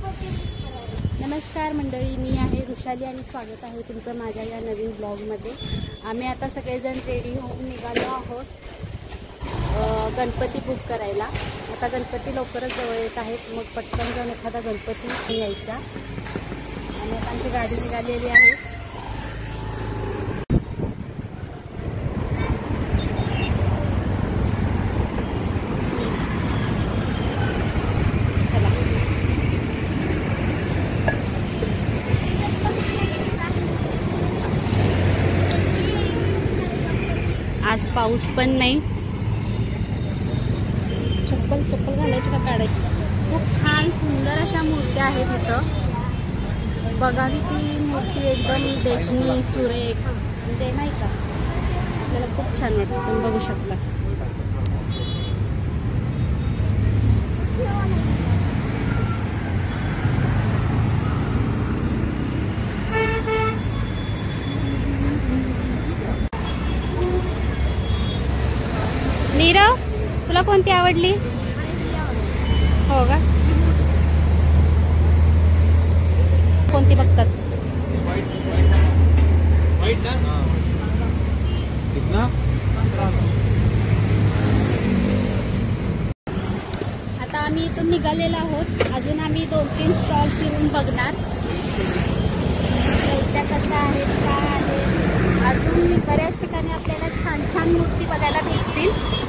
नमस्कार मंडळी, मी आहे वृषाली आणि स्वागत आहे तुमचं माझ्या या नवीन ब्लॉगमध्ये। आम्ही आता सगळेजण रेडी होऊन निघालो आहोत गणपती बुक करायला। आता गणपती लवकरच जवळ येत आहेत, मग पटकन जाऊन एखादा गणपती यायचा आणि आता आमची गाडी निघालेली आहे। आज पाऊस पण नाही, चप्पल घालायची का काढायची। खूप छान सुंदर अशा मूर्त्या आहेत इथं। बघावी ती मूर्ती एकदम देखणी सुरेख, म्हणजे नाही का आपल्याला खूप छान वाटतं। तुम्ही बघू शकता। नीरव, तुला कोणती आवडली? हो का? कोणती बघतात? आता आम्ही इथून निघालेलो आहोत। अजून आम्ही 2-3 स्टॉल फिरून बघणार त्या कशा आहेत, काय आहेत। अजून बऱ्याच ठिकाणी आपल्याला छान छान मूर्ती बघायला भेटतील।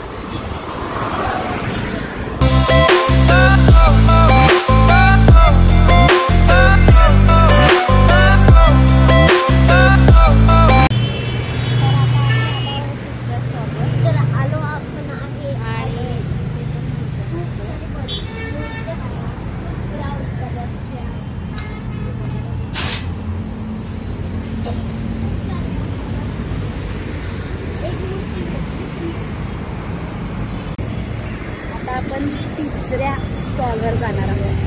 आपण तिसऱ्या स्टॉलवर जाणार आहोत।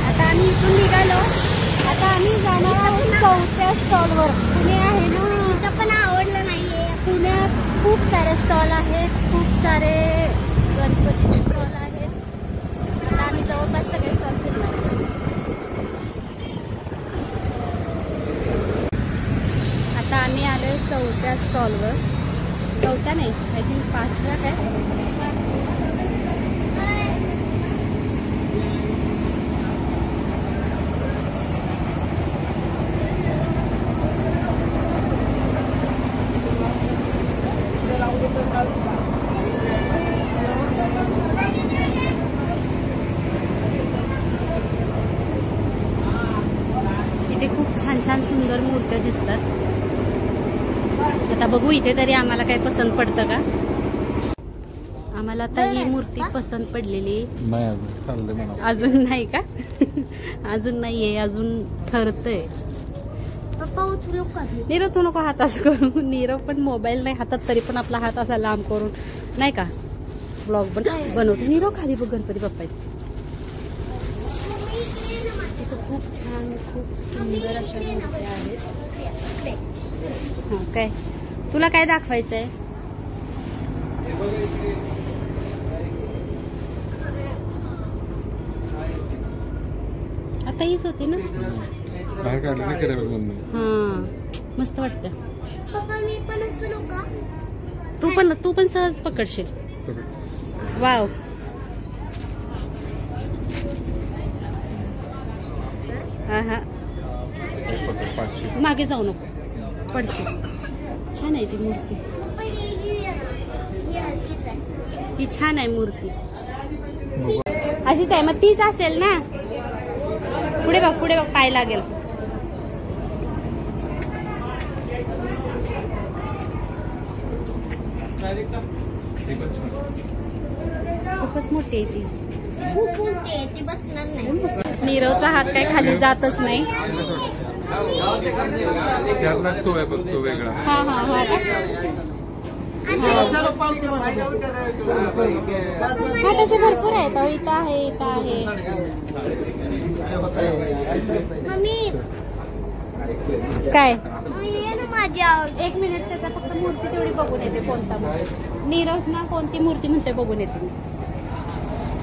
आता आम्ही इथून निघालो, आता आम्ही जाणार आहोत 4थ्या स्टॉलवर। पुणे आहे ना, इथं पण आवडलं नाहीये। पुण्यात खूप सारे स्टॉल आहेत, खूप सारे गणपतीचे स्टॉल आहेत। आता आम्ही जवळपास सगळे स्टॉल फिरणार। आता आम्ही आलोय 4थ्या स्टॉलवर। 4थ्या नाही, आय थिंक 5व्या काय। इथे खूप छान छान सुंदर मूर्त्या दिसतात। आता बघू इथे तरी आम्हाला काय पसंत पडतं का। आम्हाला आता ही मूर्ती पसंत पडलेली अजून नाही का? अजून नाहीये, अजून ठरतंय। नीरव तू नको हात असं करू। नीरव पण मोबाईल नाही हातात, तरी पण आपला हात असा लांब करून नाही का ब्लॉग बनवतो। नीरव खाली बघ, गणपती बाप्पा खूप छान, खूप सुंदर अशा मूर्त्या आहेत। काय तुला काय दाखवायचंय? आता हीच होती ना बाहेर काढली। हा, मस्त वाटतं। तू पण सहज पकडशील। वाव, हा मागे जाऊ नको, पडशील। छान आहे ती मूर्ती, ही छान आहे मूर्ती। अशीच आहे, मग तीच असेल ना। पुढे बघ पाय लागेल। खूपच मोठी आहे ती, खूप मोठी आहे ती, बसणार नाही। नीरवचा हात काय खाली जातच नाही। हा हा हा हा, तसे भरपूर आहेत। इथं आहे, इथं आहे। काय माझी आवडते. 1 मिनिट, त्याचा फक्त मूर्ती तेवढी बघून येते. कोणता नीरव ना कोणती मूर्ती म्हणते बघून येते.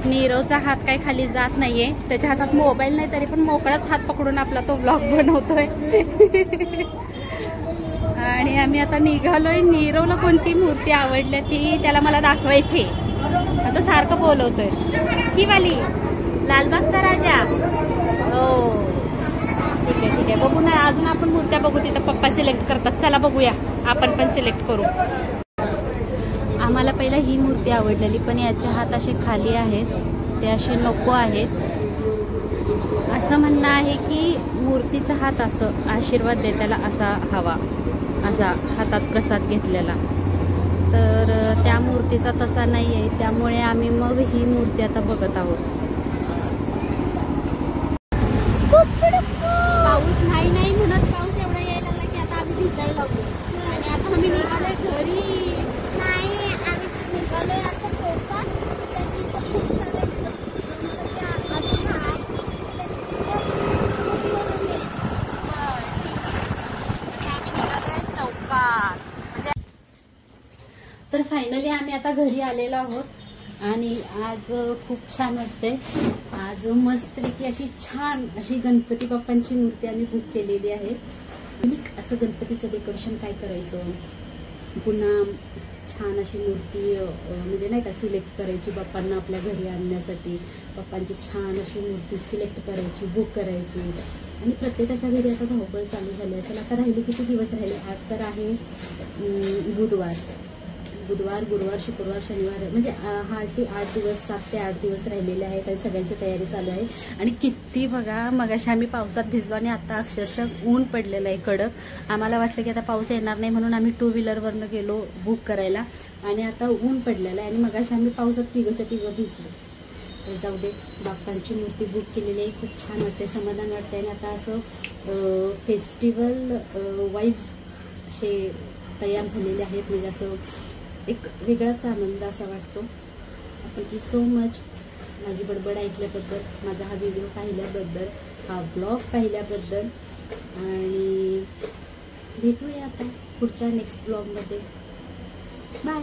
नीरवचा हात काही खाली जात नाहीये, त्याच्या हातात मोबाईल नाही तरी पण मोकळाच हात पकडून आपला तो ब्लॉग बनवतोय. आणि आम्ही आता निघालोय. नीरवला कोणती मूर्ती आवडली ती त्याला मला दाखवायची. आता सारखं बोलवतोय. ही वाली लालबागचा राजा. हो ठीक आहे ठीक आहे, बघू ना. अजून आपण मूर्त्या बघू. तिथं पप्पा सिलेक्ट करतात. चला बघूया, आपण पण सिलेक्ट करू. आम्हाला पहिला ही मूर्ती आवडलेली, पण याचे हात असे खाली आहेत, ते असे नको आहेत. असं म्हणणं आहे की मूर्तीचा हात असं आशीर्वाद देताना असा हवा, असा हातात प्रसाद घेतलेला. तर त्या मूर्तीचा तसा नाही आहे, त्यामुळे आम्ही मग ही मूर्ती आता बघत आहोत. पाऊस नाही म्हणत पाऊस एवढा यायला लागला की आता आम्ही भिजायला लागलो. आणि आता आम्ही निघालोय घरी. नाही, आम्ही निघालोय आता कोकण. तर तिथं खूप सारे चौकात. तर फायनली आम्ही आता घरी आलेलो आहोत. आणि आज खूप छान वाटतंय. आज मस्तपैकी अशी छान अशी गणपती बाप्पांची मूर्ती आम्ही बुक केलेली आहे. असं गणपतीचं डेकोरेशन काय करायचं, पुन्हा छान अशी मूर्ती म्हणजे नाही का सिलेक्ट करायची बाप्पांना आपल्या घरी आणण्यासाठी. बाप्पांची छान अशी मूर्ती सिलेक्ट करायची, बुक करायची. आणि प्रत्येकाच्या घरी आता धावपळ चालू झाली असेल. आता राहिले किती दिवस राहिले? आज तर आहे बुधवार, गुरुवार, शुक्रवार, शनिवार, म्हणजे हार्डली 8 दिवस, 7 ते 8 दिवस राहिलेले आहेत. आणि सगळ्यांची तयारी चालू आहे. आणि किती बघा, मगाशी आम्ही पावसात भिजलो आणि आता अक्षरशः ऊन पडलेलं आहे कडक. आम्हाला वाटलं की आता पाऊस येणार नाही म्हणून आम्ही 2 व्हीलरवरनं गेलो बुक करायला. आणि आता ऊन पडलेलं आहे आणि मगाशी आम्ही पावसात तिघं भिजलो. तर जाऊ दे, बाप्पांची मूर्ती बुक केलेली आहे. खूप छान वाटते, समाधान वाटते. आणि आता असं फेस्टिवल वाईब्स असे तयार झालेले आहेत. म्हणजे असं एक वेगळाच आनंद असा वाटतो. थँक्यू सो मच माझी बडबड ऐकल्याबद्दल, माझा हा व्हिडिओ पाहिल्याबद्दल, हा ब्लॉग पाहिल्याबद्दल. आणि भेटूया आता पुढच्या नेक्स्ट ब्लॉगमध्ये. बाय.